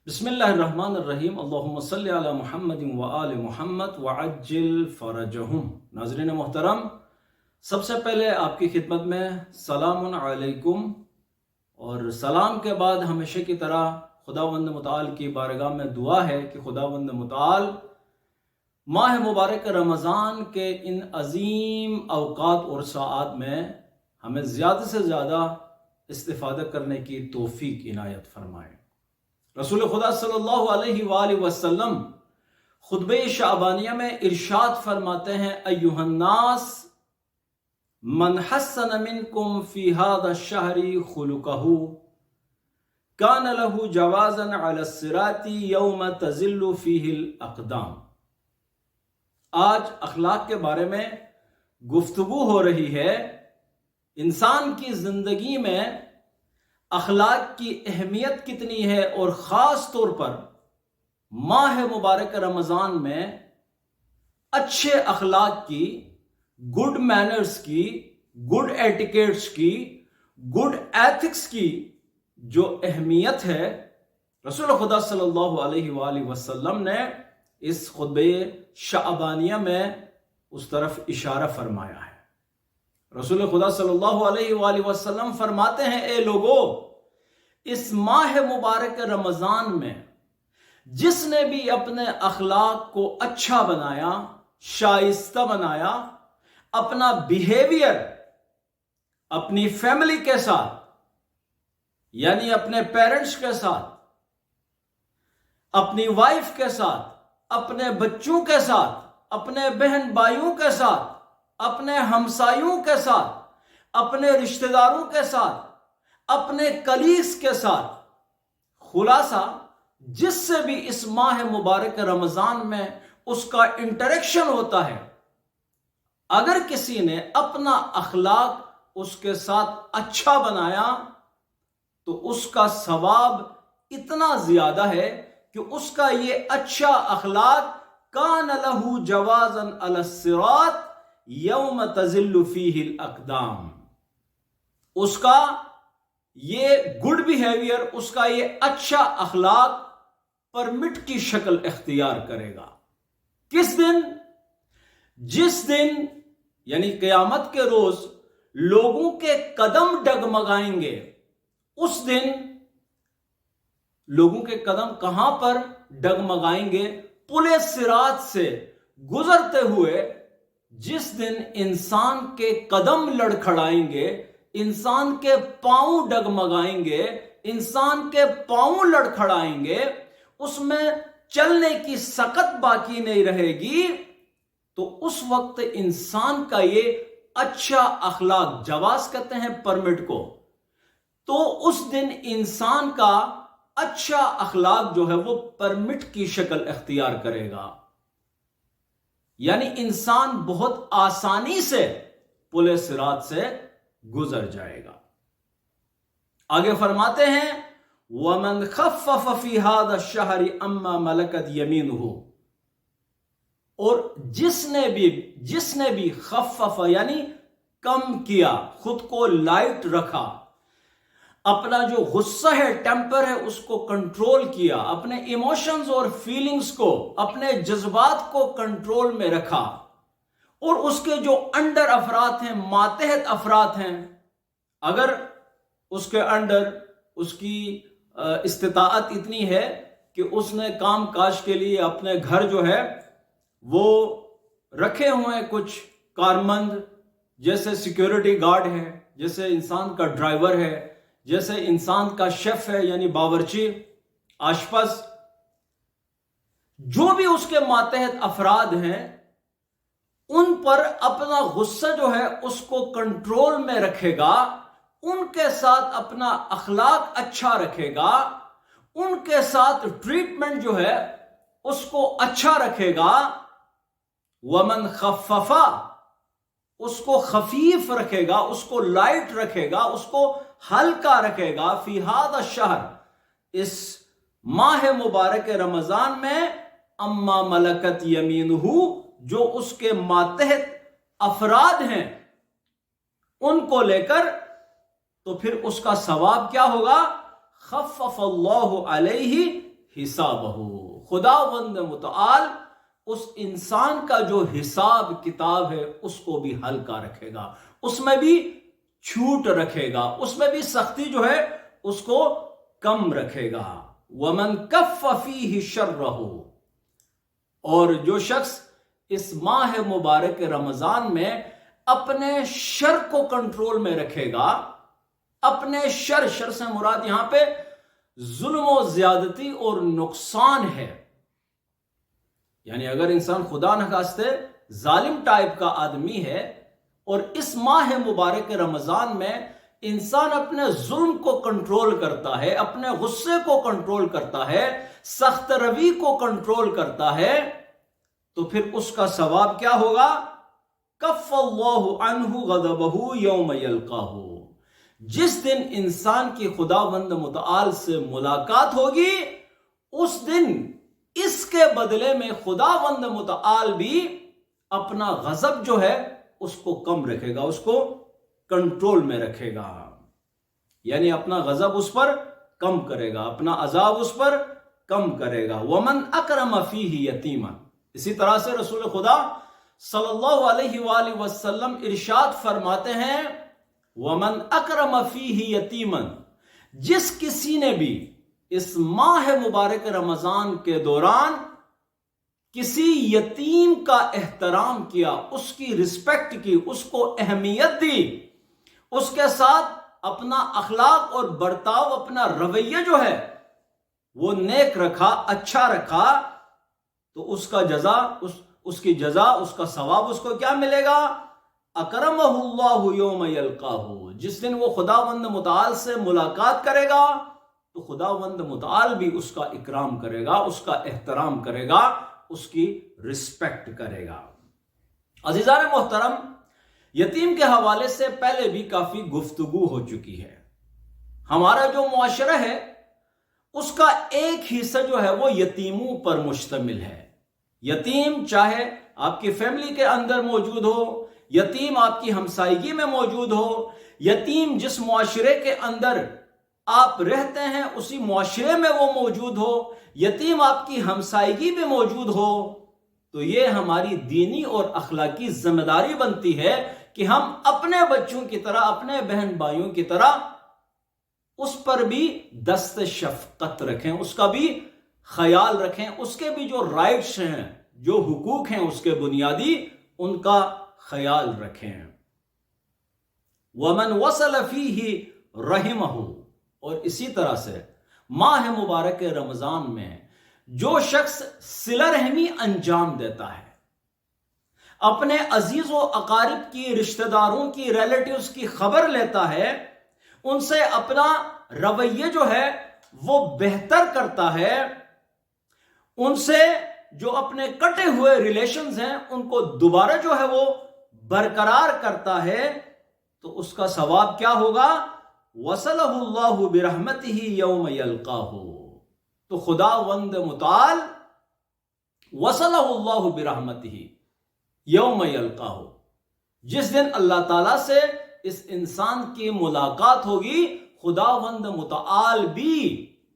बिस्मिल्लाहिर्रहमानिर्रहीम अल्लाहुम्मा सल्लि अला मुहम्मद व आल मुहम्मद वअज्जिल फरजहुम। नाज़रीन मोहतरम, सबसे पहले आपकी खिदमत में सलामुन अलैकुम, और सलाम के बाद हमेशा की तरह खुदावंद मुताल की बारगाह में दुआ है कि खुदावंद मुताल माह मुबारक रमज़ान के इन अजीम अवकात और साआत में हमें ज़्यादा से ज़्यादा इस्तिफ़ादा करने की तौफीक इनायत फरमाए। रसूल खुदा सल्लल्लाहु अलैहि वसल्लम खुतबे शाबानिया में इरशाद फरमाते हैं, अय्युहन्नास मन हस्सन मिनकुम फी हादा शहरी खुलुकहु कान लहु जवाजन अला सिराती यौम तजिल्लु फीहिल अक़दाम। आज अखलाक के बारे में गुफ्तगू हो रही है। इंसान की जिंदगी में अखलाक की अहमियत कितनी है, और ख़ास तौर पर माह मुबारक रमज़ान में अच्छे अखलाक की, गुड मैनर्स की, गुड एटिकेट्स की, गुड एथिक्स की जो अहमियत है, रसूल खुदा सल्लल्लाहु अलैहि वसल्लम ने इस खुतबे शाबानिया में उस तरफ इशारा फरमाया है। रसूल खुदा सल्लल्लाहु अलैहि वसल्लम फरमाते हैं, ए लोगो, इस माह मुबारक रमज़ान में जिसने भी अपने अखलाक को अच्छा बनाया, शाइस्ता बनाया, अपना बिहेवियर अपनी फैमिली के साथ यानी अपने पेरेंट्स के साथ, अपनी वाइफ के साथ, अपने बच्चों के साथ, अपने बहन भाइयों के साथ, अपने हमसायों के साथ, अपने रिश्तेदारों के साथ, अपने कलीग्स के साथ, खुलासा जिससे भी इस माह मुबारक रमज़ान में उसका इंटरेक्शन होता है, अगर किसी ने अपना अखलाक उसके साथ अच्छा बनाया तो उसका सवाब इतना ज्यादा है कि उसका ये अच्छा अखलाक कान लहू जवाजन अला सिरात यौम तजिल्लु फीहिल अक़दाम, उसका ये गुड बिहेवियर, उसका ये अच्छा अखलाक परमिट की शक्ल इख्तियार करेगा। किस दिन? जिस दिन यानी क़यामत के रोज लोगों के कदम डगमगाएंगे, उस दिन लोगों के कदम कहां पर डगमगाएंगे? पुले सिरात से गुजरते हुए जिस दिन इंसान के कदम लड़खड़ाएंगे, इंसान के पांव डगमगाएंगे, इंसान के पांव लड़खड़ाएंगे, उसमें चलने की सकत बाकी नहीं रहेगी, तो उस वक्त इंसान का ये अच्छा अखलाक, जवाज कहते हैं परमिट को, तो उस दिन इंसान का अच्छा अखलाक जो है वो परमिट की शक्ल इख्तियार करेगा। यानी इंसान बहुत आसानी से पुले सिरात से गुजर जाएगा। आगे फरमाते हैं, वमन खफ़फ़ फी हादा शहरी अम्मा मलकत यमीनुहु, और जिसने भी खफ़फ़ यानी कम किया, खुद को लाइट रखा, अपना जो गुस्सा है, टेम्पर है, उसको कंट्रोल किया, अपने इमोशंस और फीलिंग्स को, अपने जज्बात को कंट्रोल में रखा, और उसके जो अंडर अफराद हैं, मातहत अफराद हैं, अगर उसके अंडर उसकी इस्तिताअत इतनी है कि उसने काम काज के लिए अपने घर जो है वो रखे हुए हैं कुछ कारमंद, जैसे सिक्योरिटी गार्ड है, जैसे इंसान का ड्राइवर है, जैसे इंसान का शेफ है यानी बावर्ची, आशपज, जो भी उसके मातहत अफराद हैं, उन पर अपना गुस्सा जो है उसको कंट्रोल में रखेगा, उनके साथ अपना अखलाक अच्छा रखेगा, उनके साथ ट्रीटमेंट जो है उसको अच्छा रखेगा। वमन खफ़फ़ा, उसको खफीफ रखेगा, उसको लाइट रखेगा, उसको हल्का रखेगा। फी हादा शहर, इस माह मुबारक रमज़ान में, अम्मा मलकत यमीनुहु, जो उसके मातहत अफराद हैं उनको लेकर, तो फिर उसका सवाब क्या होगा? खफ़फ़ल्लाहु अलैहि हिसाबहू, खुदावंद मुतआल उस इंसान का जो हिसाब किताब है उसको भी हल्का रखेगा, उसमें भी छूट रखेगा, उसमें भी सख्ती जो है उसको कम रखेगा। वमन कफ़ फीहि शर्रहू, और जो शख्स इस माह मुबारक रमजान में अपने शर को कंट्रोल में रखेगा, अपने शर से मुराद यहां पे जुल्म और ज्यादती और नुकसान है, यानी अगर इंसान खुदा न खास्ते जालिम टाइप का आदमी है और इस माह मुबारक रमजान में इंसान अपने जुल्म को कंट्रोल करता है, अपने गुस्से को कंट्रोल करता है, सख्त रवी को कंट्रोल करता है, तो फिर उसका सवाब क्या होगा? कफ़्फ़ल्लाहु अन्हु गज़बहु यौम यल्क़ाहु, जिस दिन इंसान की खुदावंद मुतआल से मुलाकात होगी उस दिन इसके बदले में खुदावंद मुतआल भी अपना गजब जो है उसको कम रखेगा, उसको कंट्रोल में रखेगा, यानी अपना गजब उस पर कम करेगा, अपना अजाब उस पर कम करेगा। वमन अकरम फीही यतीमन, इसी तरह से रसूल खुदा सल्लल्लाहु अलैहि वसल्लम इरशाद फरमाते हैं, वमन अकरम फीही यतीमन, जिस किसी ने भी इस माह मुबारक रमजान के दौरान किसी यतीम का एहतराम किया, उसकी रिस्पेक्ट की, उसको अहमियत दी, उसके साथ अपना अखलाक और बर्ताव, अपना रवैया जो है वो नेक रखा, अच्छा रखा, तो उसका जजा, उसकी जजा, उसका सवाब उसको क्या मिलेगा? अकरमहुल्लाहु यौम यल्क़ाहु, जिस दिन वो खुदावंद मुतआल से मुलाकात करेगा तो खुदावंद मुतआल भी उसका इकराम करेगा, उसका एहतराम करेगा, उसकी रिस्पेक्ट करेगा। अज़ीज़ान मोहतरम, यतीम के हवाले से पहले भी काफी गुफ्तगू हो चुकी है। हमारा जो मुआशरा है उसका एक हिस्सा जो है वो यतीमों पर मुश्तमिल है। यतीम चाहे आपकी फैमिली के अंदर मौजूद हो, यतीम आपकी हमसायगी में मौजूद हो, यतीम जिस मुआशरे के अंदर आप रहते हैं उसी मुआशरे में वो मौजूद हो, यतीम आपकी हमसायगी में मौजूद हो, तो ये हमारी दीनी और अखलाकी जिम्मेदारी बनती है कि हम अपने बच्चों की तरह, अपने बहन भाइयों की तरह उस पर भी दस्त शफकत रखें, उसका भी ख्याल रखें, उसके भी जो राइट्स हैं, जो हुकूक हैं उसके बुनियादी, उनका ख्याल रखें। वमन वसल फीही रहिमहु, और इसी तरह से माह मुबारक रमजान में जो शख्स सिला रहमी अंजाम देता है, अपने अजीजों अकारिब की, रिश्तेदारों की, रिलेटिव्स की खबर लेता है, उनसे अपना रवैया जो है वो बेहतर करता है, उनसे जो अपने कटे हुए रिलेशंस हैं उनको दोबारा जो है वो बरकरार करता है, तो उसका सवाब क्या होगा? वसलहुल्लाहु बिरहमतिही यौम यल्क़ाहु, तो खुदावंद मुतआल वसलहुल्लाहु बिरहमतिही यौम यल्क़ाहु, जिस दिन अल्लाह ताला से इस इंसान की मुलाकात होगी, खुदावंद मुतआल भी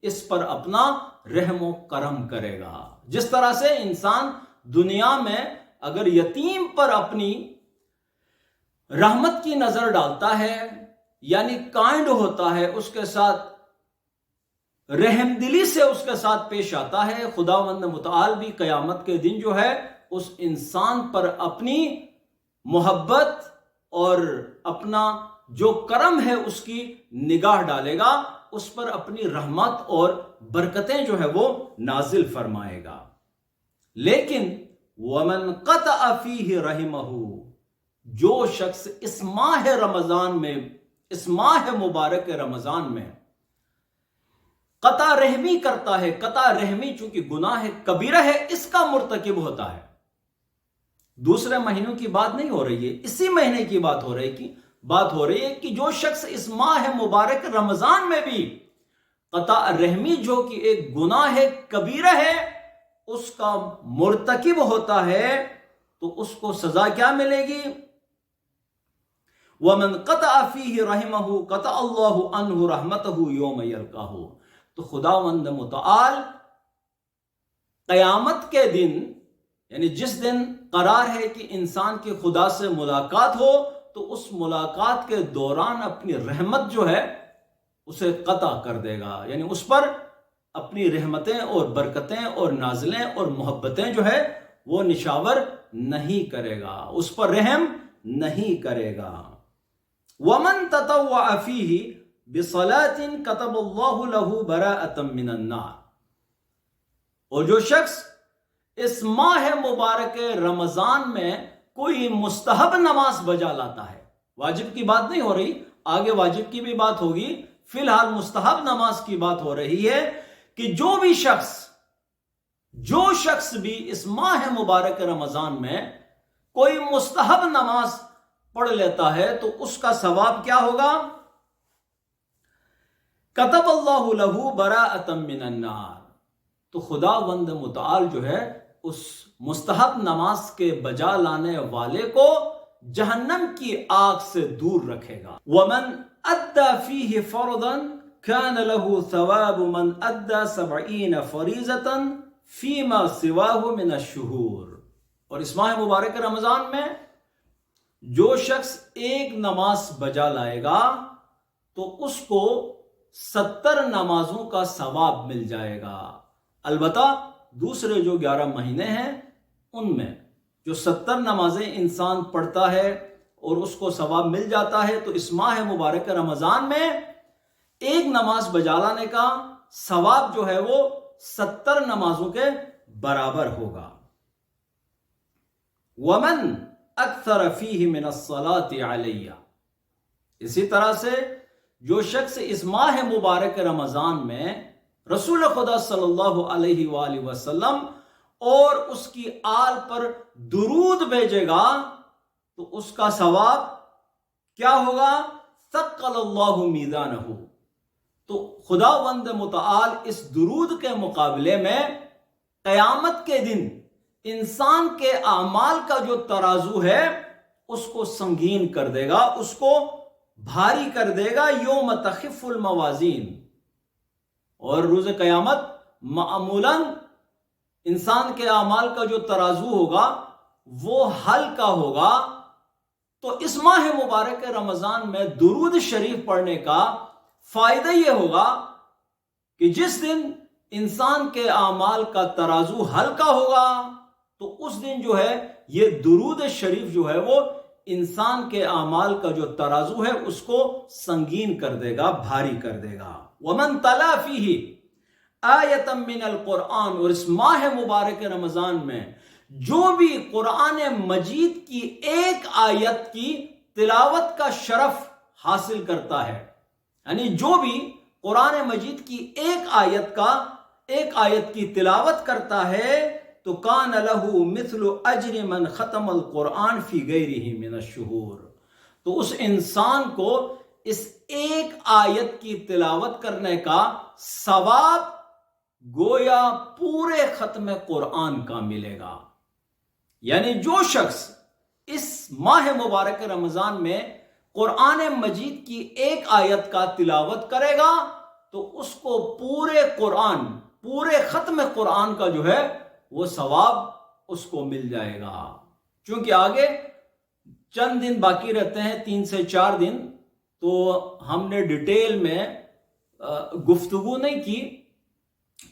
इस पर अपना रहमो करम करेगा। जिस तरह से इंसान दुनिया में अगर यतीम पर अपनी रहमत की नजर डालता है, यानी काइंड होता है, उसके साथ रहमदिली से उसके साथ पेश आता है, खुदावंद मुतआल भी कयामत के दिन जो है उस इंसान पर अपनी मोहब्बत और अपना जो करम है उसकी निगाह डालेगा, उस पर अपनी रहमत और बरकतें जो है वो नाजिल फरमाएगा। लेकिन वमन क़तअ फीहि रहिमहु, जो शख्स इस माह रमजान में, इस माह मुबारक रमजान में कता रहमी करता है, कता रहमी चूंकि गुनाह कबीरा है, इसका मुर्तकिब होता है, दूसरे महीनों की बात नहीं हो रही है, इसी महीने की बात हो रही है कि जो शख्स इस माह मुबारक रमजान में भी कता रहमी जो कि एक गुनाह कबीरा है उसका मुर्तकिब होता है, तो उसको सजा क्या मिलेगी? वमन क़तअ फीहि रहिमहु क़तअ अल्लाहु अन्हु रहमतहु यौम यल्क़ाहु, तो खुदावंद मुतआल क़यामत के दिन, यानी जिस दिन करार है कि इंसान की खुदा से मुलाकात हो, तो उस मुलाकात के दौरान अपनी रहमत जो है उसे कता कर देगा, यानी उस पर अपनी रहमतें और बरकतें और नाज़िलें और मोहब्बतें जो है वो निशावर नहीं करेगा, उस पर रहम नहीं करेगा। वमन ततव्वअ फीही बिसलातिन कतबल्लाहु लहू बराअतम मिनन नार, और जो शख्स इस माह मुबारक रमजान में कोई मुस्तहब नमाज बजा लाता है, वाजिब की बात नहीं हो रही, आगे वाजिब की भी बात होगी, फिलहाल मुस्तहब नमाज की बात हो रही है कि जो शख्स भी इस माह मुबारक रमजान में कोई मुस्तहब नमाज पढ़ लेता है तो उसका सवाब क्या होगा? कतबल्लाहु लहू बराअतम मिनन नार, तो खुदावंद मुतआल जो है उस मुस्तहब नमाज के बजा लाने वाले को जहन्नम की आग से दूर रखेगा। वमन अद्दा फीहि फरदन कान लहू सवाब मन अद्दा 70 फरीज़तन फीमा सिवाहु मिन अश्शुहूर, और इस माह मुबारक रमजान में जो शख्स एक नमाज बजा लाएगा तो उसको 70 नमाजों का सवाब मिल जाएगा। अलबत्ता दूसरे जो 11 महीने हैं उनमें जो 70 नमाजें इंसान पढ़ता है और उसको सवाब मिल जाता है, तो इस माह मुबारक रमजान में एक नमाज बजा लाने का सवाब जो है वो 70 नमाजों के बराबर होगा। वमन अक्सर फीहि मिनस्सलाति अलैया, इसी तरह से जो शख्स इस माह मुबारक रमजान में रसूल खुदा सल्लल्लाहु अलैहि वसल्लम और उसकी आल पर दुरूद भेजेगा तो उसका सवाब क्या होगा? सक़्क़लल्लाहु मीज़ानहु, तो खुदावंद मुतआल इस दुरूद के मुकाबले में क़यामत के दिन इंसान के आमाल का जो तराजू है उसको संगीन कर देगा, उसको भारी कर देगा। यौम तखिफ़ुल मवाज़ीन, और रोज़ क़यामत मामूलन इंसान के आमाल का जो तराजू होगा वो हल्का होगा। तो इस माह मुबारक रमजान में दुरूद शरीफ पढ़ने का फायदा ये होगा कि जिस दिन इंसान के आमाल का तराजू हल्का होगा तो उस दिन जो है ये दुरूद शरीफ जो है वो इंसान के आमाल का जो तराजू है उसको संगीन कर देगा, भारी कर देगा। वमन तला फीही आयतम मिनल कुरान, और इस माह मुबारक रमजान में जो भी कुरान मजीद की एक आयत की तिलावत का शरफ हासिल करता है, यानी जो भी कुरान मजीद की एक आयत की तिलावत करता है तो कान लहू मिथलु अज्र मन खतमल कुरान फी गैरिही मिनश शुहूर, तो उस इंसान को इस एक आयत की तिलावत करने का सवाब गोया पूरे खत्म कुरान का मिलेगा। यानी जो शख्स इस माह मुबारक रमजान में कुरान मजीद की एक आयत का तिलावत करेगा तो उसको पूरे खत्म कुरान का जो है वो सवाब उसको मिल जाएगा। क्योंकि आगे चंद दिन बाकी रहते हैं, 3 से 4 दिन, तो हमने डिटेल में गुफ्तगू नहीं की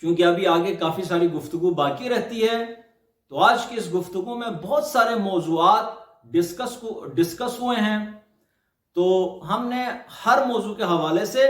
क्योंकि अभी आगे काफ़ी सारी गुफ्तगू बाकी रहती है। तो आज की इस गुफ्तगू में बहुत सारे मौज़ूआत डिस्कस हुए हैं, तो हमने हर मौजू के हवाले से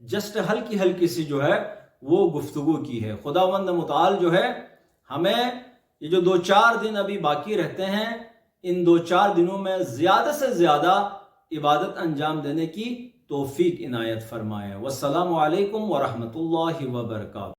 जस्ट हल्की सी जो है वो गुफ्तगू की है। खुदावंद मुताल जो है हमें ये जो 2-4 दिन अभी बाकी रहते हैं, इन 2-4 दिनों में ज़्यादा से ज़्यादा इबादत अंजाम देने की तौफीक इनायत फरमाए। वस्सलामु अलैकुम व रहमतुल्लाहि व बरकातहू।